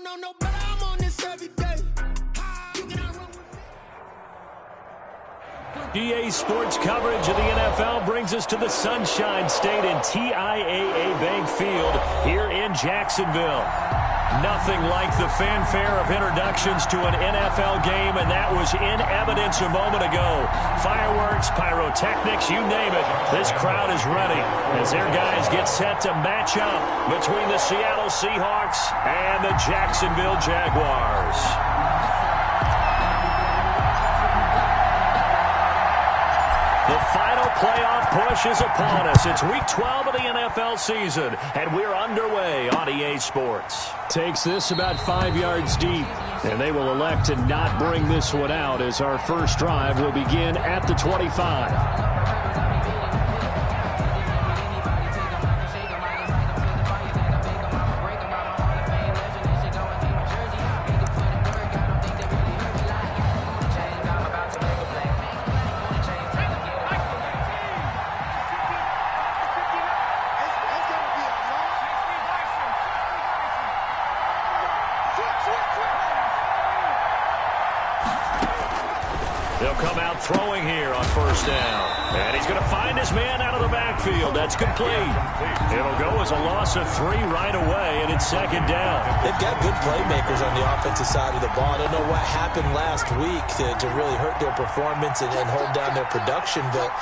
know no better, I'm on this every day. EA Sports coverage of the NFL brings us to the Sunshine State in TIAA Bank Field here in Jacksonville. Nothing like the fanfare of introductions to an NFL game, and that was in evidence a moment ago. Fireworks, pyrotechnics, you name it. This crowd is ready as their guys get set to match up between the Seattle Seahawks and the Jacksonville Jaguars. The final playoff push is upon us. It's week 12 of the NFL season, and we're underway on EA Sports. Takes this about 5 yards deep, and they will elect to not bring this one out as our first drive will begin at the 25. They'll come out throwing here on first down. And he's going to find his man out of the backfield. That's complete. It'll go as a loss of 3 right away, and it's second down. They've got good playmakers on the offensive side of the ball. I don't know what happened last week to really hurt their performance and hold down their production, but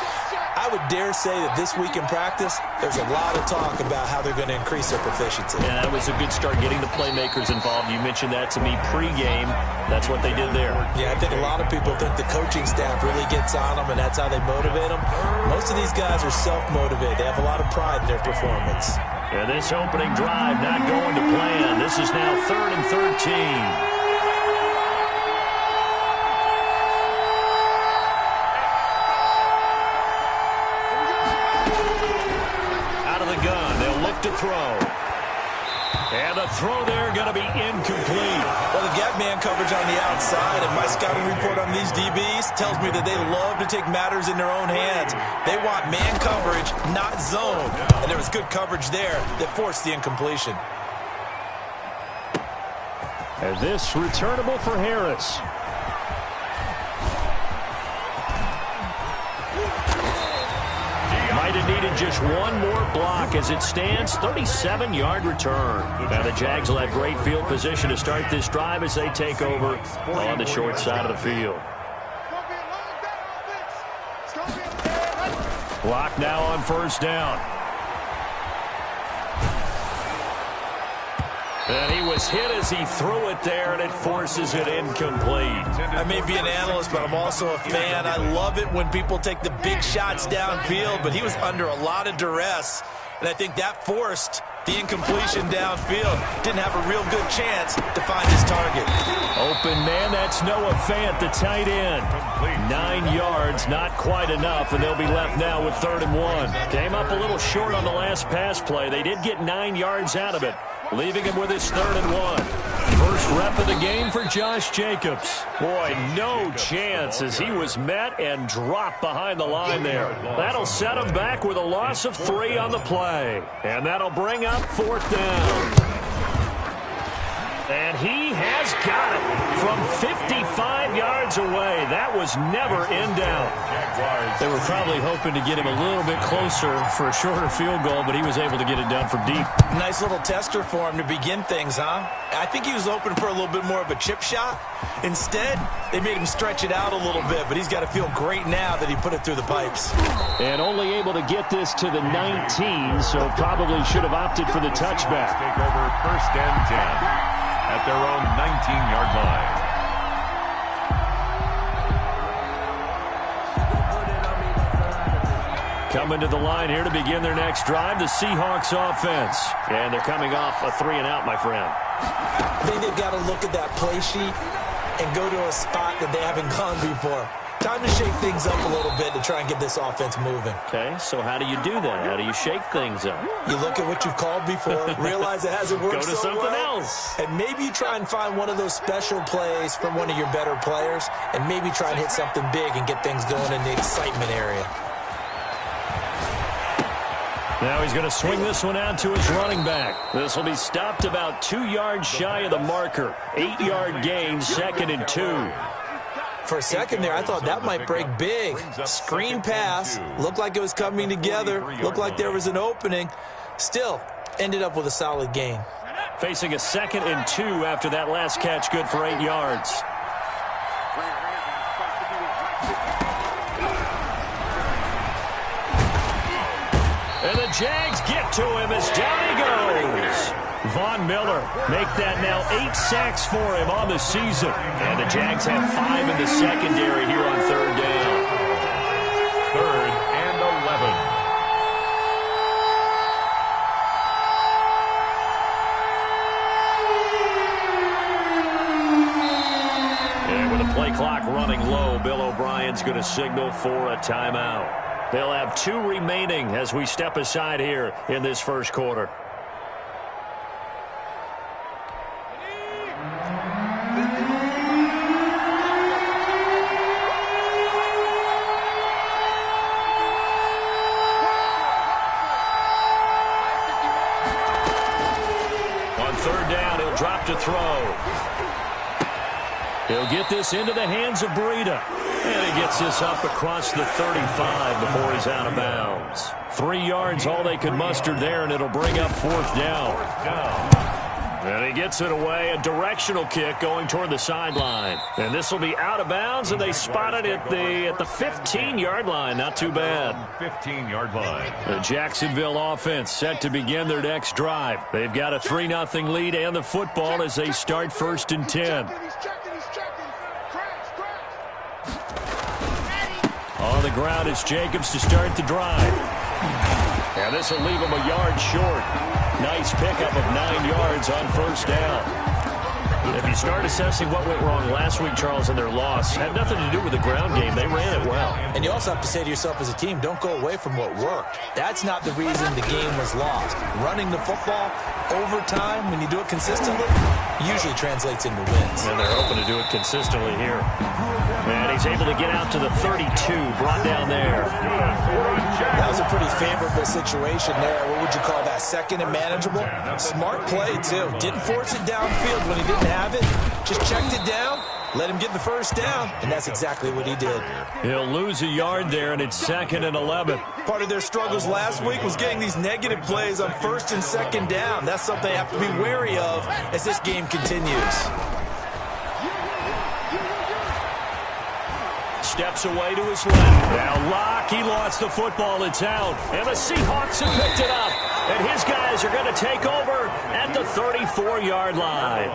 I would dare say that this week in practice, there's a lot of talk about how they're going to increase their proficiency. Yeah, that was a good start getting the playmakers involved. You mentioned that to me pregame. That's what they did there. Yeah, I think a lot of people think the coaching staff really gets on them, and that's how they motivate them. Most of these guys are self-motivated. They have a lot of pride in their performance. And this opening drive not going to plan. This is now 3rd and 13. To throw. And the throw there going to be incomplete. Well, they've got man coverage on the outside, and my scouting report on these DBs tells me that they love to take matters in their own hands. They want man coverage, not zone. And there was good coverage there that forced the incompletion. And this returnable for Harris. Might have needed just one more block as it stands, 37-yard return. Now the Jags will have great field position to start this drive as they take over on the short side of the field. Block now on first down. And he was hit as he threw it there, and it forces it incomplete. I may be an analyst, but I'm also a fan. I love it when people take the big shots downfield, but he was under a lot of duress, and I think that forced the incompletion downfield. Didn't have a real good chance to find his target. Open man, that's Noah Fant, the tight end. 9 yards, not quite enough, and they'll be left now with 3rd and 1. Came up a little short on the last pass play. They did get 9 yards out of it, leaving him with his 3rd and 1. First rep of the game for Josh Jacobs. Boy, no chance as he was met and dropped behind the line there. That'll set him back with a loss of 3 on the play. And that'll bring up 4th down. And he has got it from 55 yards away. That was never in doubt. They were probably hoping to get him a little bit closer for a shorter field goal, but he was able to get it done from deep. Nice little tester for him to begin things, huh? I think he was hoping for a little bit more of a chip shot. Instead, they made him stretch it out a little bit, but he's got to feel great now that he put it through the pipes. And only able to get this to the 19, so probably should have opted for the touchback. Take over 1st and 10 at their own 19-yard line. Coming to the line here to begin their next drive, the Seahawks offense. And they're coming off a 3-and-out, my friend. I think they've got to look at that play sheet and go to a spot that they haven't gone before. Time to shake things up a little bit to try and get this offense moving. Okay, so how do you do that? How do you shake things up? You look at what you've called before, realize it hasn't worked so well. Go to something else. And maybe you try and find one of those special plays from one of your better players, and maybe try and hit something big and get things going in the excitement area. Now he's going to swing this one out to his running back. This will be stopped about 2 yards shy of the marker. 8-yard gain, 2nd and 2. For a second there, I thought that might break big. Screen pass. Looked like it was coming together. Looked like there was an opening. Still, ended up with a solid gain. Facing a 2nd and 2 after that last catch, good for 8 yards. And the Jags get to him as down he goes. Von Miller make that now 8 sacks for him on the season. And the Jags have 5 in the secondary here on 3rd down. 3rd and 11. And with the play clock running low, Bill O'Brien's going to signal for a timeout. They'll have 2 remaining as we step aside here in this first quarter. On 3rd down, he'll drop to throw. He'll get this into the hands of Breida. And he gets this up across the 35 before he's out of bounds. 3 yards, all they could muster there, and it'll bring up 4th down. And he gets it away, a directional kick going toward the sideline. And this will be out of bounds, and they spot it at the 15-yard line. Not too bad. 15-yard line. The Jacksonville offense set to begin their next drive. They've got a 3-0 lead and the football as they start 1st and 10. On the ground, it's Jacobs to start the drive. And this will leave him a yard short. Nice pickup of 9 yards on 1st down. If you start assessing what went wrong last week, Charles, in their loss, had nothing to do with the ground game. They ran it well. And you also have to say to yourself as a team, don't go away from what worked. That's not the reason the game was lost. Running the football over time, when you do it consistently, usually translates into wins. And they're hoping to do it consistently here. And he's able to get out to the 32, brought down there. That was a pretty favorable situation there. What would you call that? 2nd and manageable? Smart play, too. Didn't force it downfield when he didn't have it. Just checked it down, let him get the 1st down, and that's exactly what he did. He'll lose a yard there, and it's 2nd and 11. Part of their struggles last week was getting these negative plays on 1st and 2nd down. That's something they have to be wary of as this game continues. Steps away to his left. Now Locke, he lost the football. It's out. And the Seahawks have picked it up. And his guys are going to take over at the 34-yard line.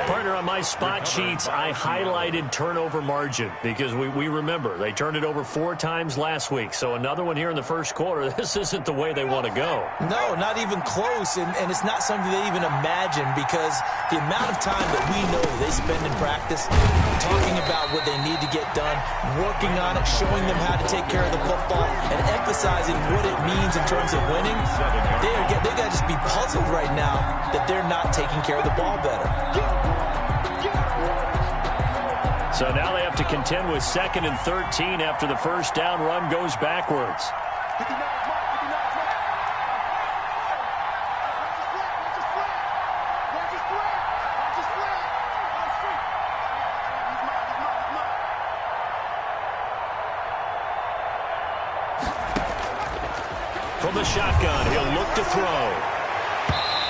Partner, on my spot sheets, I highlighted turnover margin because we remember they turned it over 4 times last week. So another one here in the first quarter. This isn't the way they want to go. No, not even close. And it's not something they even imagine because the amount of time that we know they spend in practice talking about what they need to get done, working on it, showing them how to take care of the football, and emphasizing what it means in terms of winning. They got to just be puzzled right now that they're not taking care of the ball better. So now they have to contend with 2nd and 13 after the 1st down run goes backwards. From the shotgun, he'll look to throw.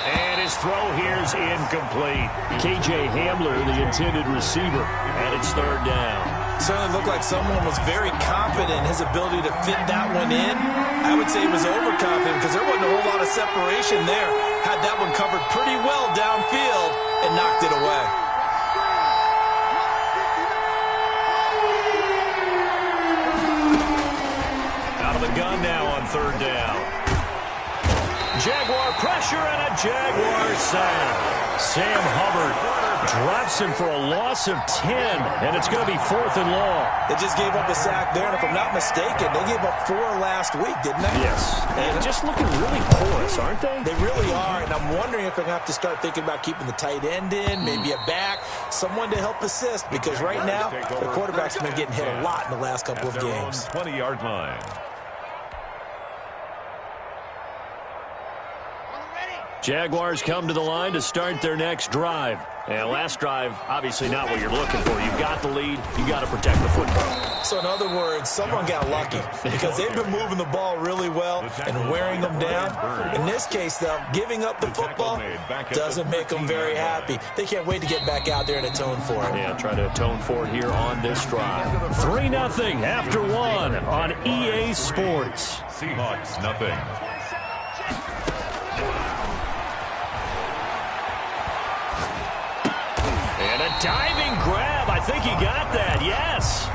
And his throw here's incomplete. K.J. Hamler, the intended receiver, and it's 3rd down. Certainly looked like someone was very confident in his ability to fit that one in. I would say he was overconfident because there wasn't a whole lot of separation there. Had that one covered pretty well downfield and knocked it away. Out of the gun now on 3rd down. Jaguar pressure and a Jaguar sack. Sam Hubbard drops him for a loss of 10, and it's going to be 4th and long. They just gave up a sack there, and if I'm not mistaken, they gave up 4 last week, didn't they? Yes. And just looking really porous, aren't they? They really are, and I'm wondering if they're going to have to start thinking about keeping the tight end in, maybe a back, someone to help assist, because right now, the quarterback's been getting hit a lot in the last couple of games. 20-yard line. Jaguars come to the line to start their next drive. And last drive, obviously not what you're looking for. You've got the lead. You've got to protect the football. So in other words, someone got lucky because they've been moving the ball really well and wearing them down. In this case, though, giving up the football doesn't make them very happy. They can't wait to get back out there and atone for it. Yeah, try to atone for it here on this drive. 3-0 after 1 on EA Sports. Seahawks, nothing. And a diving grab. I think he got that. Yes.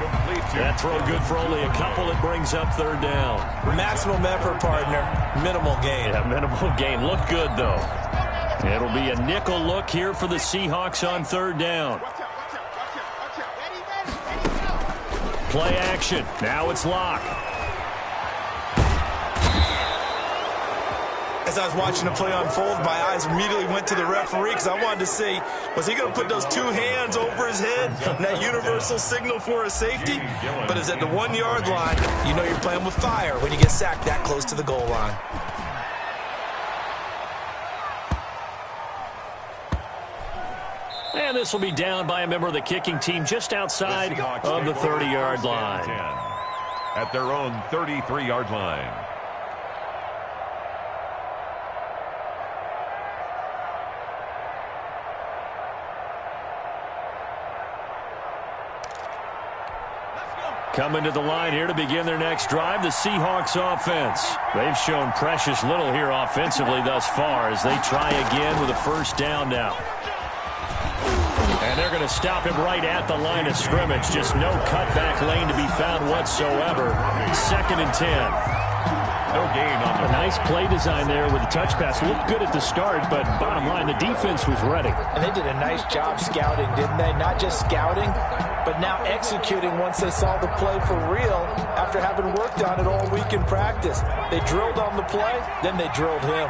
That throw good for only a couple. It brings up 3rd down. Maximum effort, partner. Minimal gain. Yeah, minimal gain. Look good, though. It'll be a nickel look here for the Seahawks on 3rd down. Play action. Now it's lock. As I was watching the play unfold, my eyes immediately went to the referee because I wanted to see, was he going to put those 2 hands over his head and that universal signal for a safety? But it's at the 1-yard line. You know you're playing with fire when you get sacked that close to the goal line. And this will be down by a member of the kicking team just outside of the 30-yard line. At their own 33-yard line. Coming to the line here to begin their next drive, the Seahawks offense. They've shown precious little here offensively thus far as they try again with a 1st down now. And they're going to stop him right at the line of scrimmage. Just no cutback lane to be found whatsoever. 2nd and 10. No gain on the A nice play design there with the touch pass. Looked good at the start, but bottom line, the defense was ready. And they did a nice job scouting, didn't they? Not just scouting, but now executing once they saw the play for real after having worked on it all week in practice. They drilled on the play, then they drilled him.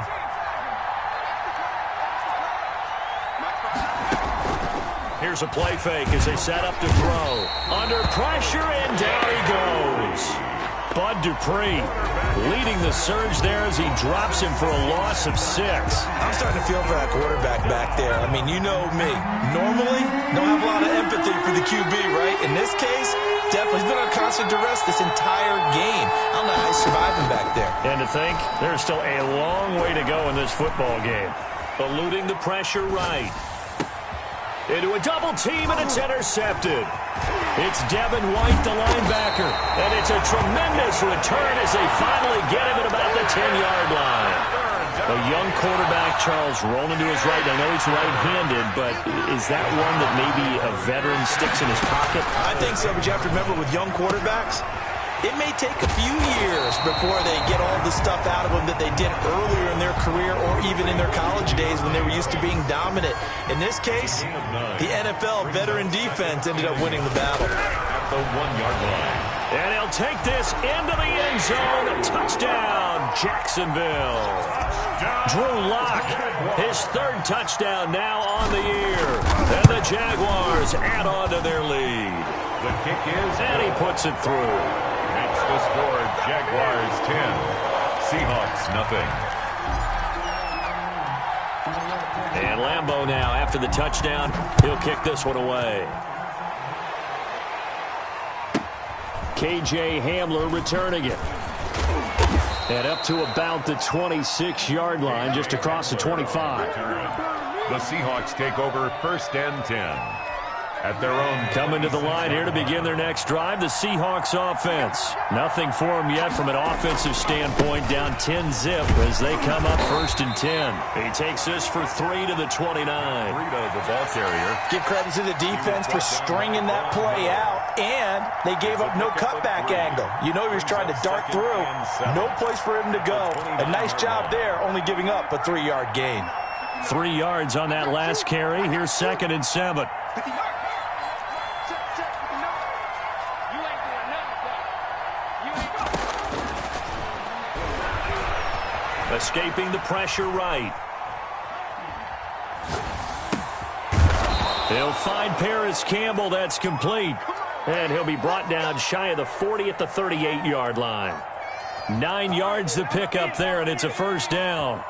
Here's a play fake as they set up to throw. Under pressure, and down he goes. Bud Dupree leading the surge there as he drops him for a loss of 6. I'm starting to feel for that quarterback back there. I mean, you know me. Normally, don't have a lot of empathy for the QB, right? In this case, definitely he's been on constant duress this entire game. I don't know how he's surviving back there. And to think, there's still a long way to go in this football game. Eluding the pressure right. Into a double team, and it's intercepted. It's Devin White, the linebacker. And it's a tremendous return as they finally get him at about the 10-yard line. A young quarterback, Charles, rolling to his right. I know he's right-handed, but is that one that maybe a veteran sticks in his pocket? I think so, but you have to remember with young quarterbacks, it may take a few years before they get all the stuff out of them that they did earlier in their career or even in their college days when they were used to being dominant. In this case, the NFL veteran defense ended up winning the battle. At the 1-yard line. And he'll take this into the end zone. A touchdown, Jacksonville. Drew Lock, his 3rd touchdown now on the year. And the Jaguars add on to their lead. The kick is... And he puts it through. That's the score. Jaguars 10. Seahawks nothing. And Lambeau now, after the touchdown, he'll kick this one away. KJ Hamler returning it. And up to about the 26-yard line, just across the 25. The Seahawks take over 1st and 10. At their own... Coming to the line here to begin their next drive, the Seahawks offense. Nothing for them yet from an offensive standpoint, down 10-zip as they come up 1st and 10. He takes this for 3 to the 29. 3 to the ball carrier. Give credit to the defense for stringing that play out, and they gave up no cutback angle. You know he was trying to dart through. No place for him to go. A nice job there, only giving up a 3-yard gain. 3 yards on that last carry. Here's 2nd and 7. Escaping the pressure right. They'll find Paris Campbell. That's complete. And he'll be brought down shy of the 40 at the 38-yard line. 9 yards to pick up there, and it's a 1st down.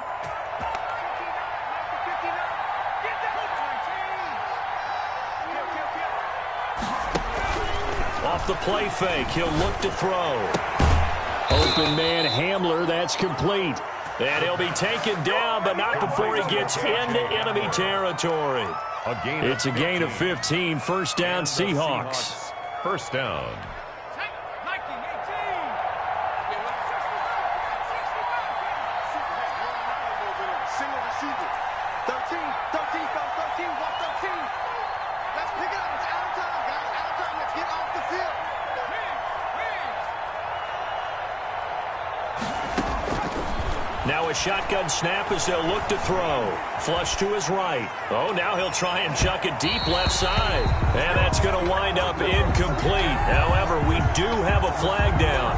off the play fake. He'll look to throw. Open man Hamler, that's complete. And he'll be taken down, but not before he gets into enemy territory. It's a gain of 15. First down, Seahawks. First down. Now a shotgun snap as they'll look to throw. Flush to his right. Oh, now he'll try and chuck it deep left side. And that's going to wind up incomplete. However, we do have a flag down.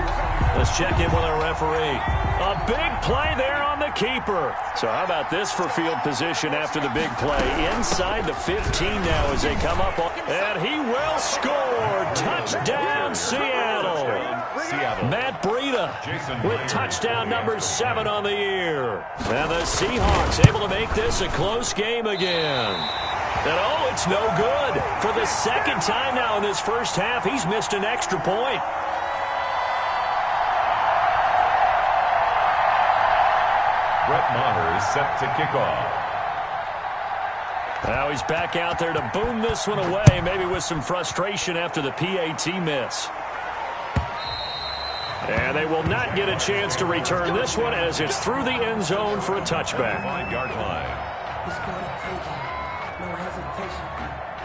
Let's check in with our referee. A big play there on the keeper. So how about this for field position after the big play? Inside the 15 now as they come up. And he will score. Touchdown, Seattle. Matt Breida with touchdown number 7 on the year. And the Seahawks able to make this a close game again. And oh, it's no good. For the second time now in this first half, he's missed an extra point. Brett Maher is set to kick off. Now he's back out there to boom this one away, maybe with some frustration after the PAT miss. And they will not get a chance to return this one as it's through the end zone for a touchback. 5-yard line. It's gonna take it. No hesitation.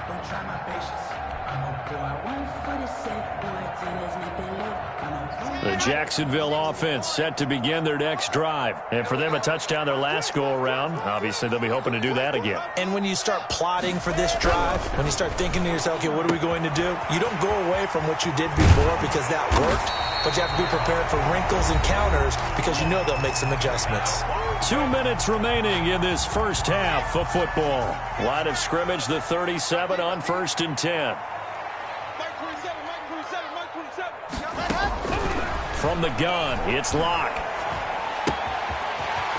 Don't try my patience. I'm a boy. 147, boy. There's nothing left. The Jacksonville offense set to begin their next drive. And for them, a touchdown their last go-around. Obviously, they'll be hoping to do that again. And when you start plotting for this drive, when you start thinking to yourself, okay, what are we going to do? You don't go away from what you did before because that worked. But you have to be prepared for wrinkles and counters because you know they'll make some adjustments. 2 minutes remaining in this first half of football. Line of scrimmage, the 37 on 1st and 10. From the gun, it's Locke.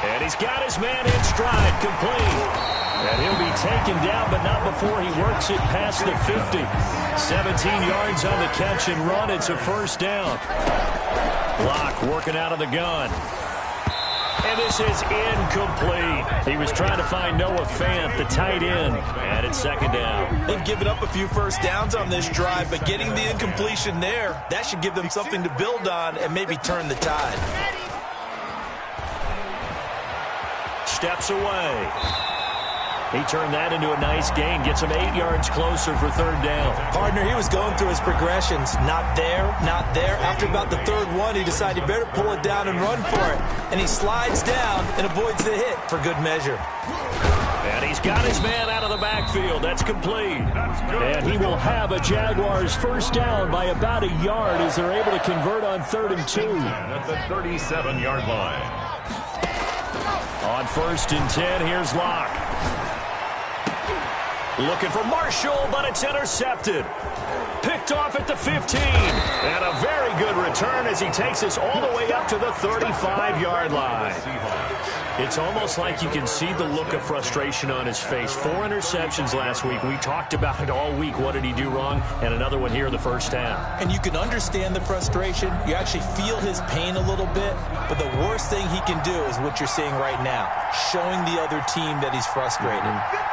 And he's got his man in stride, complete. And he'll be taken down, but not before he works it past the 50. 17 yards on the catch and run. It's a first down. Locke working out of the gun. And this is incomplete. He was trying to find Noah Fant, the tight end, and it's second down. They've given up a few first downs on this drive, but getting the incompletion there, that should give them something to build on and maybe turn the tide. Steps away. He turned that into a nice gain. Gets him 8 yards closer for third down. Partner, he was going through his progressions. Not there, not there. After about the third one, he decided he better pull it down and run for it. And he slides down and avoids the hit for good measure. And he's got his man out of the backfield. That's complete. And he will have a Jaguars first down by about a yard as they're able to convert on 3rd and 2. At the 37-yard line. On 1st and 10, here's Locke. Looking for Marshall, but it's intercepted. Picked off at the 15. And a very good return as he takes us all the way up to the 35-yard line. It's almost like you can see the look of frustration on his face. 4 interceptions last week. We talked about it all week. What did he do wrong? And another one here in the first half. And you can understand the frustration. You actually feel his pain a little bit. But the worst thing he can do is what you're seeing right now, showing the other team that he's frustrated.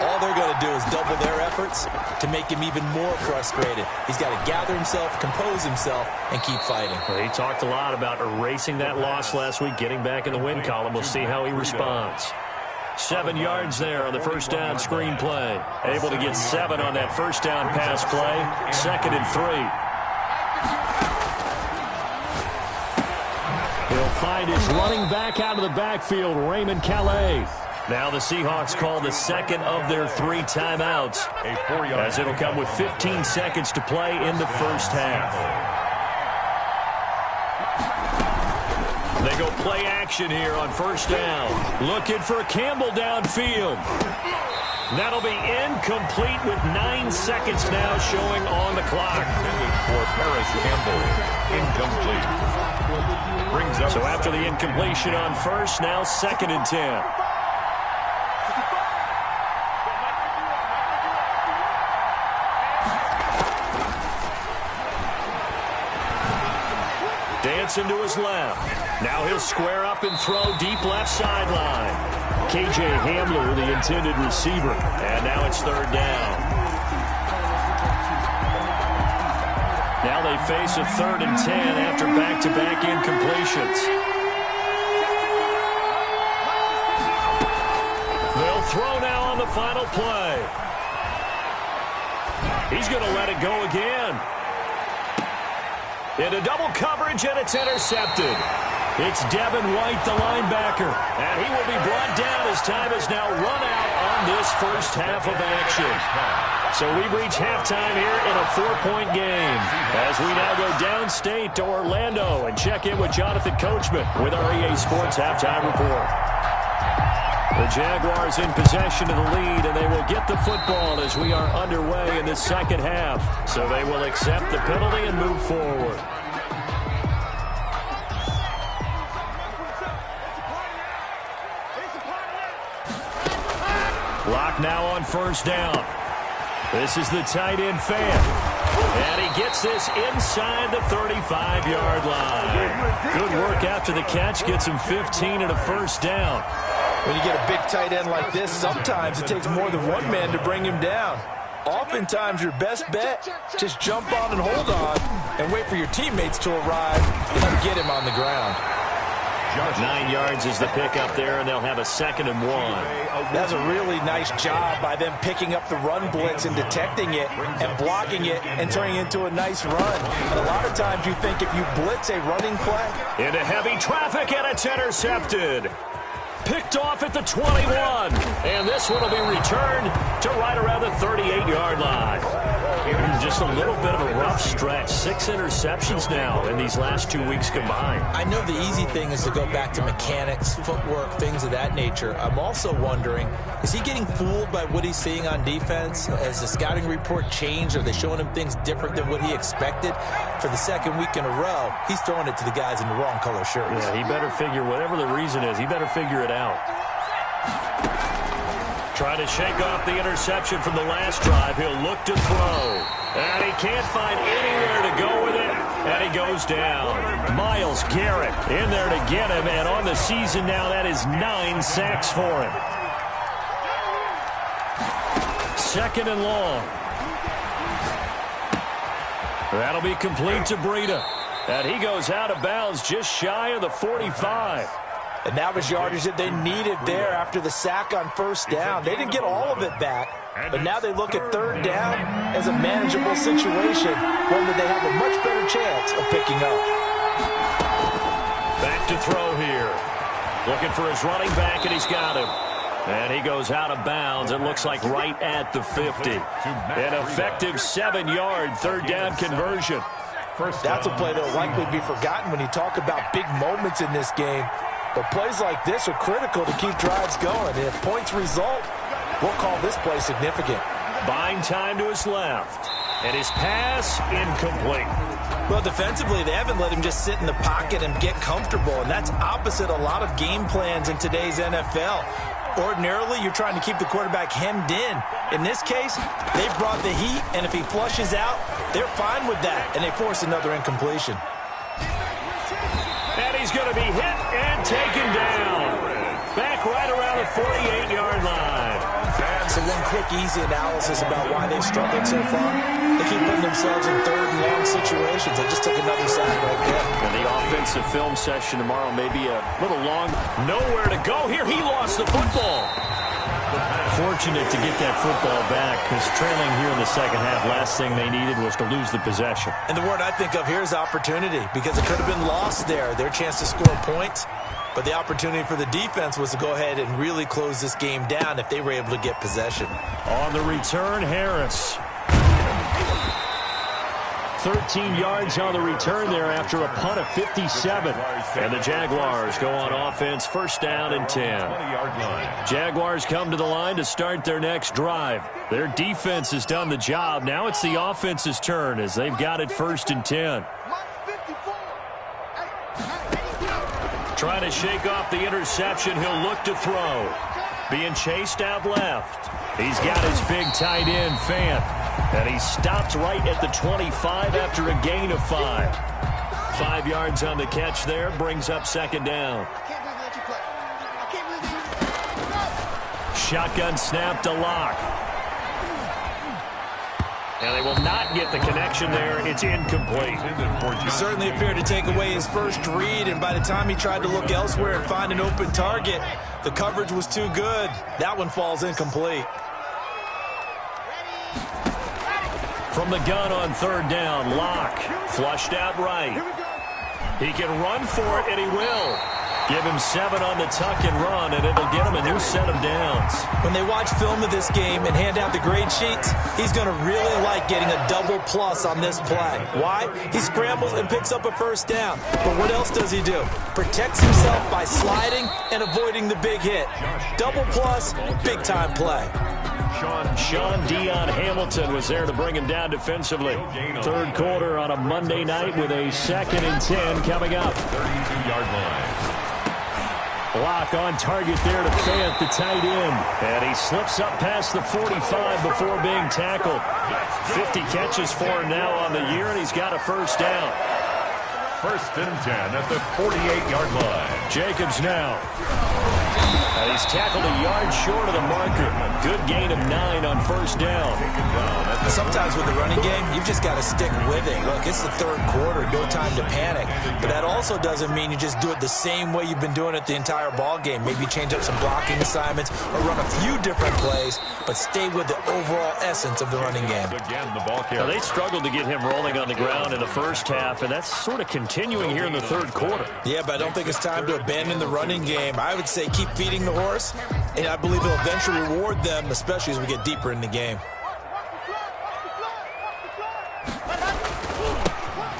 All they're going to do is double their efforts to make him even more frustrated. He's got to gather himself, compose himself, and keep fighting. Well, he talked a lot about erasing that loss last week, getting back in the win column. We'll see how he responds. 7 yards there on the first down screen play. Able to get 7 on that first down pass play. 2nd and 3. He'll find his running back out of the backfield, Raymond Calais. Now the Seahawks call the second of their 3 timeouts, as it'll come with 15 seconds to play in the first half. They go play action here on first down. Looking for Campbell downfield. That'll be incomplete with 9 seconds now showing on the clock. For Paris Campbell, incomplete. Brings up. So after the incompletion on first, now 2nd and 10. splits into his left. Now he'll square up and throw deep left sideline. K.J. Hamler, the intended receiver. And now it's third down. Now they face a 3rd and 10 after back-to-back incompletions. They'll throw now on the final play. He's going to let it go again. Into double coverage, and it's intercepted. It's Devin White, the linebacker. And he will be brought down as time has now run out on this first half of action. So we've reached halftime here in a 4-point game. As we now go downstate to Orlando and check in with Jonathan Coachman with our EA Sports Halftime Report. The Jaguars in possession of the lead, and they will get the football as we are underway in the second half. So they will accept the penalty and move forward. Lock now on first down. This is the tight end fan. And he gets this inside the 35-yard line. Good work after the catch. Gets him 15 and a first down. When you get a big tight end like this, sometimes it takes more than one man to bring him down. Oftentimes, your best bet, just jump on and hold on and wait for your teammates to arrive and get him on the ground. 9 yards is the pickup there, and they'll have a 2nd and 1. That's a really nice job by them picking up the run blitz and detecting it and blocking it and turning it into a nice run. And a lot of times you think if you blitz a running play. Into heavy traffic, and it's intercepted. Picked off at the 21. And this one will be returned to right around the 38-yard line. Just a little bit of a rough stretch. 6 interceptions now in these last 2 weeks combined. I know the easy thing is to go back to mechanics, footwork, things of that nature. I'm also wondering, is he getting fooled by what he's seeing on defense? Has the scouting report changed? Are they showing him things different than what he expected? For the second week in a row, he's throwing it to the guys in the wrong color shirts. Yeah, he better figure, whatever the reason is, he better figure it out. Trying to shake off the interception from the last drive. He'll look to throw. And he can't find anywhere to go with it. And he goes down. Myles Garrett in there to get him. And on the season now, that is 9 sacks for him. 2nd and long. That'll be complete to Breida. And he goes out of bounds just shy of the 45. And that was yardage that they needed there after the sack on first down. They didn't get all of it back, but now they look at third down as a manageable situation, one that they have a much better chance of picking up. Back to throw here. Looking for his running back, and he's got him. And he goes out of bounds, it looks like right at the 50. An effective 7-yard third down conversion. That's a play that will likely be forgotten when you talk about big moments in this game. But plays like this are critical to keep drives going. And if points result, we'll call this play significant. Buying time to his left. And his pass incomplete. Well, defensively, they haven't let him just sit in the pocket and get comfortable. And that's opposite a lot of game plans in today's NFL. Ordinarily, you're trying to keep the quarterback hemmed in. In this case, they brought the heat, and if he flushes out, they're fine with that, and they force another incompletion. And he's going to be hit and taken down. Back right around the 48-yard line. So one quick, easy analysis about why they've struggled so far. They keep putting themselves in third and long situations. They just took another sack right there. And the offensive film session tomorrow may be a little long. Nowhere to go here. He lost the football. Fortunate to get that football back, because trailing here in the second half, last thing they needed was to lose the possession. And the word I think of here is opportunity, because it could have been lost there. Their chance to score points. But the opportunity for the defense was to go ahead and really close this game down if they were able to get possession. On the return, Harris. 13 yards on the return there after a punt of 57. And the Jaguars go on offense, first down and 10. Jaguars come to the line to start their next drive. Their defense has done the job. Now it's the offense's turn as they've got it first and 10. Trying to shake off the interception. He'll look to throw. Being chased out left. He's got his big tight end, Fant. And he stopped right at the 25 after a gain of 5. 5 yards on the catch there. Brings up second down. Shotgun snap to Locke. And they will not get the connection there. It's incomplete. He certainly appeared to take away his first read, and by the time he tried to look elsewhere and find an open target, the coverage was too good. That one falls incomplete. From the gun on third down, Locke flushed out right. He can run for it, and he will. Give him 7 on the tuck and run, and it'll get him a new set of downs. When they watch film of this game and hand out the grade sheets, he's going to really like getting a double plus on this play. Why? He scrambles and picks up a first down. But what else does he do? Protects himself by sliding and avoiding the big hit. Double plus, big-time play. Sean Dion Hamilton was there to bring him down defensively. Third quarter on a Monday night with a 2nd and 10 coming up. 32-yard line. Locke on target there to Fant, the tight end. And he slips up past the 45 before being tackled. 50 catches for him now on the year, and he's got a first down. 1st and 10 at the 48-yard line. Jacobs now. And he's tackled a yard short of the marker. Good gain of 9 on first down. Sometimes with the running game, you've just got to stick with it. Look, it's the third quarter, no time to panic. But that also doesn't mean you just do it the same way you've been doing it the entire ball game. Maybe change up some blocking assignments or run a few different plays, but stay with the overall essence of the running game. Again, the ball carrier. Now, they struggled to get him rolling on the ground in the first half, and that's sort of continuing here in the third quarter. Yeah, but I don't think it's time to abandon the running game. I would say keep feeding the horse, and I believe it'll eventually reward them, especially as we get deeper in the game.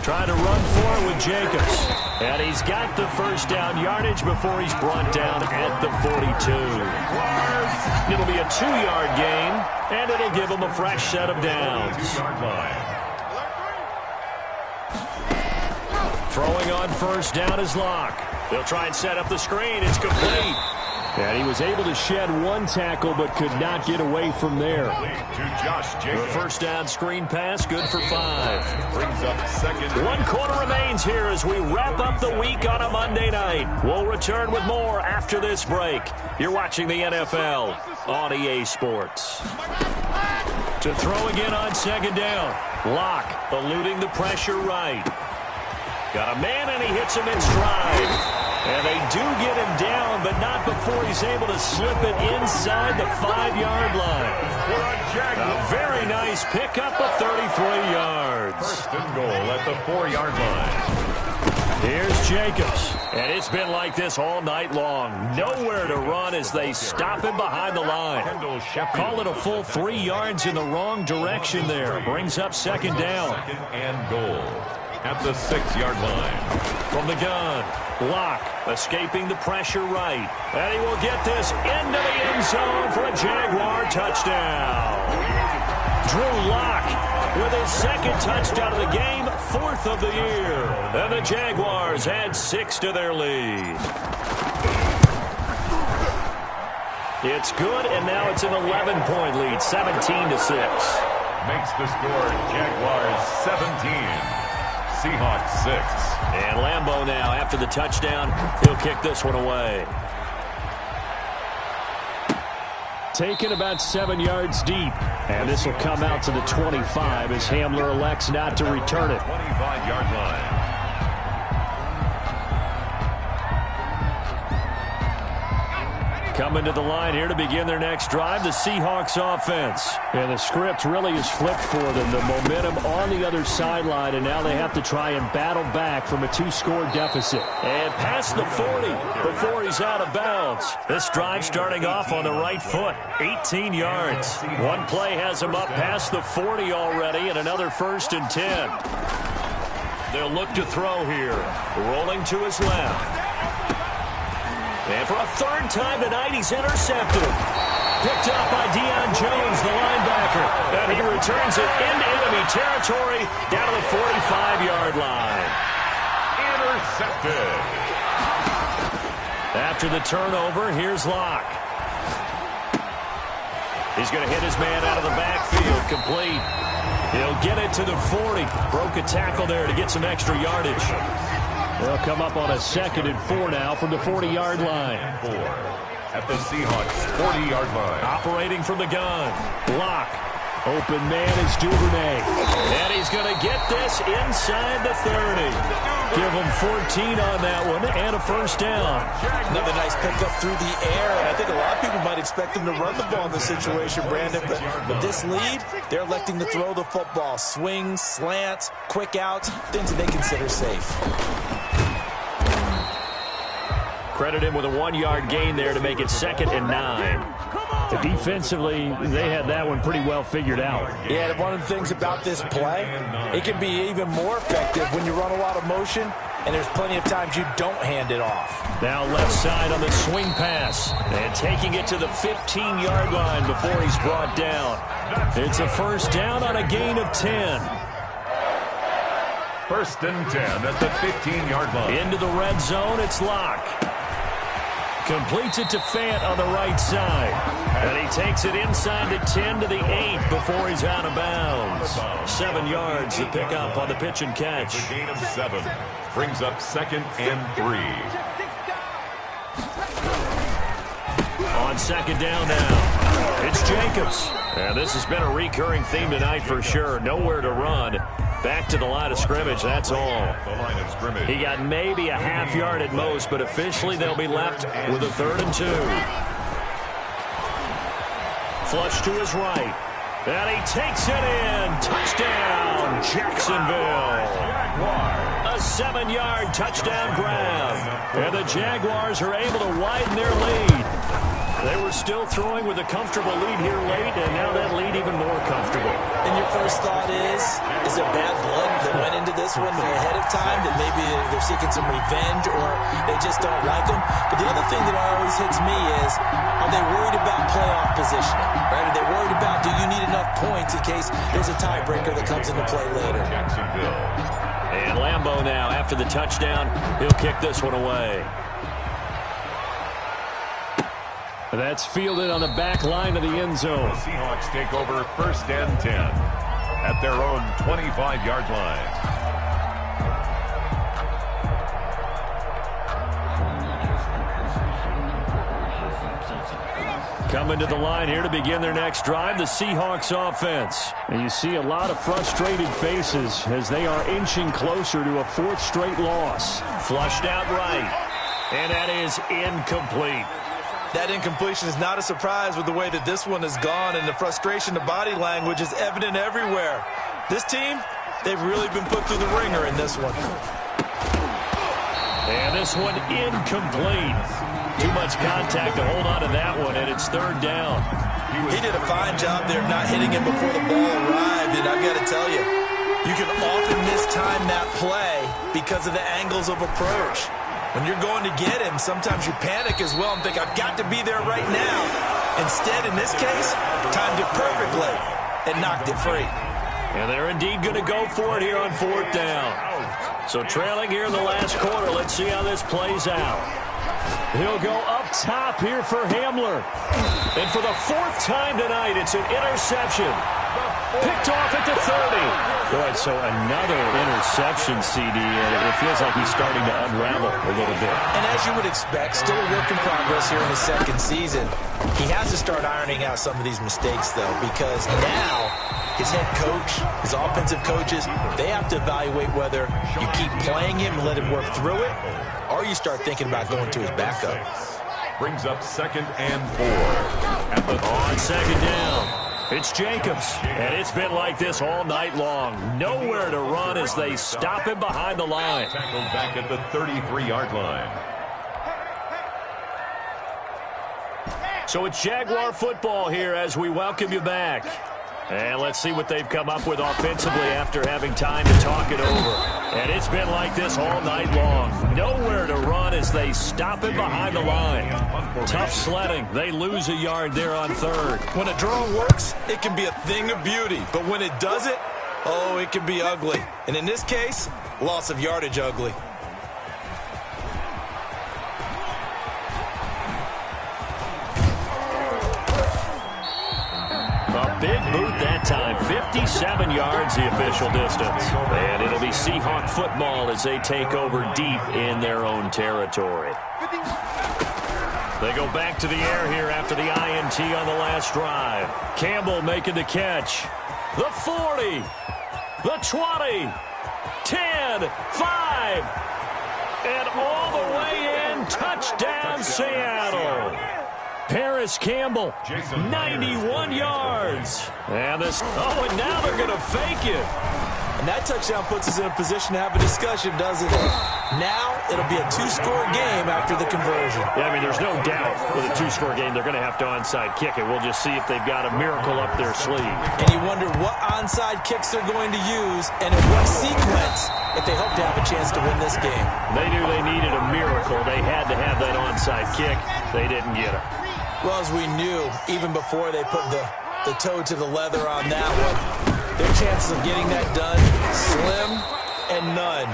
Trying to run for it with Jacobs. And he's got the first down yardage before he's brought down at the 42. It'll be a 2-yard gain, and it'll give him a fresh set of downs. Throwing on first down is Locke. They'll try and set up the screen. It's complete. And he was able to shed 1 tackle but could not get away from there. The first down screen pass, good for 5. Brings up 2nd. 1 quarter remains here as we wrap up the week on a Monday night. We'll return with more after this break. You're watching the NFL on EA Sports. To throw again on 2nd down. Locke eluding the pressure right. Got a man and he hits him in stride. And they do get him down, but not before he's able to slip it inside the 5-yard line. A very nice pickup of 33 yards. 1st and goal at the 4-yard line. Here's Jacobs. And it's been like this all night long. Nowhere to run as they stop him behind the line. Call it a full 3 yards in the wrong direction there. Brings up 2nd down. 2nd and goal at the 6-yard line. From the gun, Locke escaping the pressure right. And he will get this into the end zone for a Jaguar touchdown. Drew Locke with his 2nd touchdown of the game, 4th of the year. And the Jaguars add 6 to their lead. It's good, and now it's an 11-point lead, 17-6. Makes the score Jaguars 17. Seahawks 6. And Lambeau now, after the touchdown, he'll kick this one away. Taken about 7 yards deep. And this will come out to the 25 as Hamler elects not to return it. 25-yard line. Coming to the line here to begin their next drive, the Seahawks offense. And the script really is flipped for them. The momentum on the other sideline, and now they have to try and battle back from a 2-score deficit. And past the 40 before he's out of bounds. This drive starting off on the right foot, 18 yards. One play has him up past the 40 already, and another 1st and 10. They'll look to throw here. Rolling to his left. And for a 3rd time tonight, he's intercepted. Picked up by Deion Jones, the linebacker. And he returns it into enemy territory down to the 45-yard line. Intercepted. After the turnover, here's Locke. He's going to hit his man out of the backfield, complete. He'll get it to the 40. Broke a tackle there to get some extra yardage. They'll come up on a 2nd and 4 now from the 40-yard line. At the Seahawks 40-yard line. Operating from the gun. Block. Open man is Duvernay. And he's going to get this inside the 30. Give him 14 on that one and a first down. Another nice pickup through the air. And I think a lot of people might expect him to run the ball in this situation, Brandon. But with this lead, they're electing to throw the football. Swings, slants, quick outs, things that they consider safe. Credit him with a 1-yard gain there to make it 2nd and 9. Defensively, they had that one pretty well figured out. Yeah, one of the things about this play, it can be even more effective when you run a lot of motion, and there's plenty of times you don't hand it off. Now left side on the swing pass, and taking it to the 15-yard line before he's brought down. It's a first down on a gain of 10. 1st and 10 at the 15-yard line. Into the red zone, it's Locke. Completes it to Fant on the right side. And he takes it inside the 10 to the 8 before he's out of bounds. 7 yards to pick up on the pitch and catch. The gain of 7 brings up 2nd and 3. On 2nd down now, it's Jacobs. And this has been a recurring theme tonight for sure. Nowhere to run. Back to the line of scrimmage, that's all. He got maybe a half yard at most, but officially they'll be left with a 3rd and 2. Flush to his right. And he takes it in. Touchdown, Jacksonville. A 7-yard touchdown grab. And the Jaguars are able to widen their lead. They were still throwing with a comfortable lead here late, and now that lead even more comfortable. And your first thought is there bad blood that went into this one ahead of time, that maybe they're seeking some revenge or they just don't like them? But the other thing that always hits me is, are they worried about playoff positioning? Right? Are they worried about, do you need enough points in case there's a tiebreaker that comes into play later? And Lambeau now, after the touchdown, he'll kick this one away. That's fielded on the back line of the end zone. The Seahawks take over 1st and 10 at their own 25-yard line. Coming to the line here to begin their next drive, the Seahawks offense. And you see a lot of frustrated faces as they are inching closer to a 4th straight loss. Flushed out right. And that is incomplete. That incompletion is not a surprise with the way that this one has gone, and the frustration, the body language is evident everywhere. This team, they've really been put through the ringer in this one. And this one incomplete. Too much contact to hold on to that one, and it's 3rd down. He did a fine job there of not hitting him before the ball arrived, and I've got to tell you, you can often mistime that play because of the angles of approach. When you're going to get him, sometimes you panic as well and think, I've got to be there right now. Instead, in this case, timed it perfectly and knocked it free. And they're indeed going to go for it here on 4th down. So trailing here in the last quarter, let's see how this plays out. He'll go up top here for Hamler. And for the 4th time tonight, it's an interception. Picked off at the 30. Boy, so another interception, CD, and it feels like he's starting to unravel a little bit. And as you would expect, still a work in progress here in his 2nd season. He has to start ironing out some of these mistakes, though, because now his head coach, his offensive coaches, they have to evaluate whether you keep playing him and let him work through it, or you start thinking about going to his backup. Brings up 2nd and 4. On 2nd down. It's Jacobs, and it's been like this all night long. Nowhere to run as they stop him behind the line. Tackled back at the 33-yard line. So it's Jaguar football here as we welcome you back. And let's see what they've come up with offensively after having time to talk it over. And it's been like this all night long. Nowhere to run as they stop him behind the line. Tough sledding. They lose a yard there on 3rd. When a draw works, it can be a thing of beauty. But when it doesn't, oh, it can be ugly. And in this case, loss of yardage ugly. A big boot that time. 56 7 yards, the official distance. And it'll be Seahawk football as they take over deep in their own territory. They go back to the air here after the INT on the last drive. Campbell making the catch. The 40, the 20, 10, 5, and all the way in. Touchdown, Seattle. Paris Campbell, 91 yards. And this, and now they're going to fake it. And that touchdown puts us in a position to have a discussion, doesn't it? Now it'll be a 2-score game after the conversion. Yeah, I mean, there's no doubt with a 2-score game they're going to have to onside kick it. We'll just see if they've got a miracle up their sleeve. And you wonder what onside kicks they're going to use and in what sequence if they hope to have a chance to win this game. They knew they needed a miracle. They had to have that onside kick. They didn't get it. Well, as we knew, even before they put the toe to the leather on that one, their chances of getting that done, slim and none.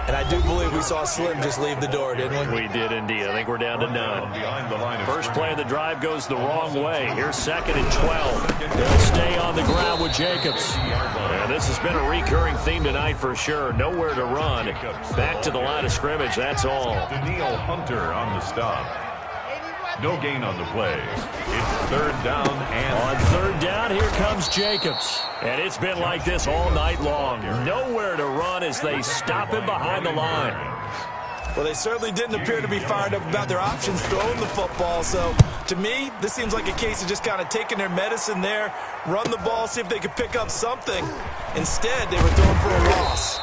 And I do believe we saw Slim just leave the door, didn't we? We did indeed. I think we're down to none. First play of the drive goes the wrong way. Here's 2nd and 12. They'll stay on the ground with Jacobs. And this has been a recurring theme tonight for sure. Nowhere to run. Back to the line of scrimmage, that's all. Daniil Hunter on the stop. No gain on the play. It's 3rd down and... On 3rd down, here comes Jacobs. And it's been like this all night long. Nowhere to run as they stop him behind the line. Well, they certainly didn't appear to be fired up about their options throwing the football. So, to me, this seems like a case of just kind of taking their medicine there, run the ball, see if they could pick up something. Instead, they were throwing for a loss.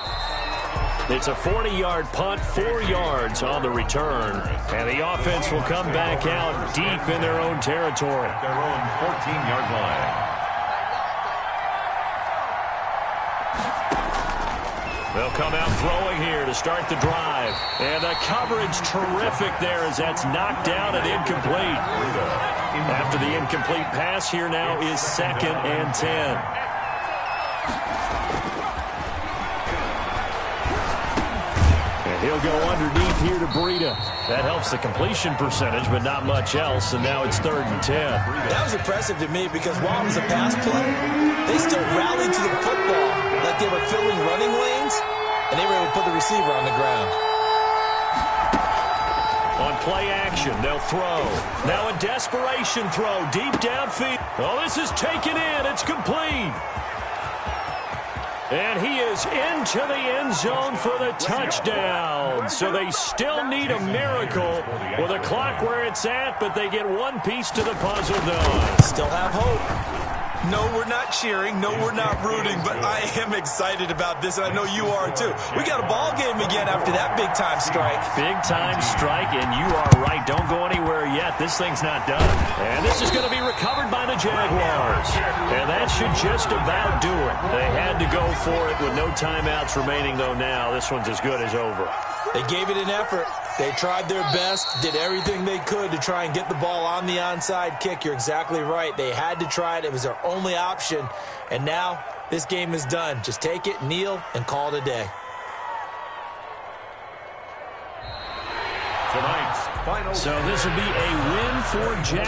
It's a 40-yard punt, 4 yards on the return. And the offense will come back out deep in their own territory. Their own 14-yard line. They'll come out throwing here to start the drive. And the coverage terrific there as that's knocked down and incomplete. After the incomplete pass, here now is 2nd and 10. He'll go underneath here to Breida. That helps the completion percentage, but not much else, and now it's 3rd and 10. That was impressive to me because while it was a pass play, they still rallied to the football like they were filling running lanes, and they were able to put the receiver on the ground. On play action, they'll throw. Now a desperation throw deep downfield. Oh, this is taken in. It's complete. And he is into the end zone for the touchdown. So they still need a miracle with a clock where it's at, but they get one piece to the puzzle done. Still have hope. No, we're not cheering. No, we're not rooting, but I am excited about this, and I know you are too. We got a ball game again after that big-time strike. Big-time strike, and you are right. Don't go anywhere yet. This thing's not done. And this is going to be recovered by the Jaguars. And that should just about do it. They had to go for it with no timeouts remaining, though now. This one's as good as over. They gave it an effort. They tried their best, did everything they could to try and get the ball on the onside kick. You're exactly right. They had to try it. It was their only option. And now this game is done. Just take it, kneel, and call it a day. Tonight's final. So this will be a win for Jack.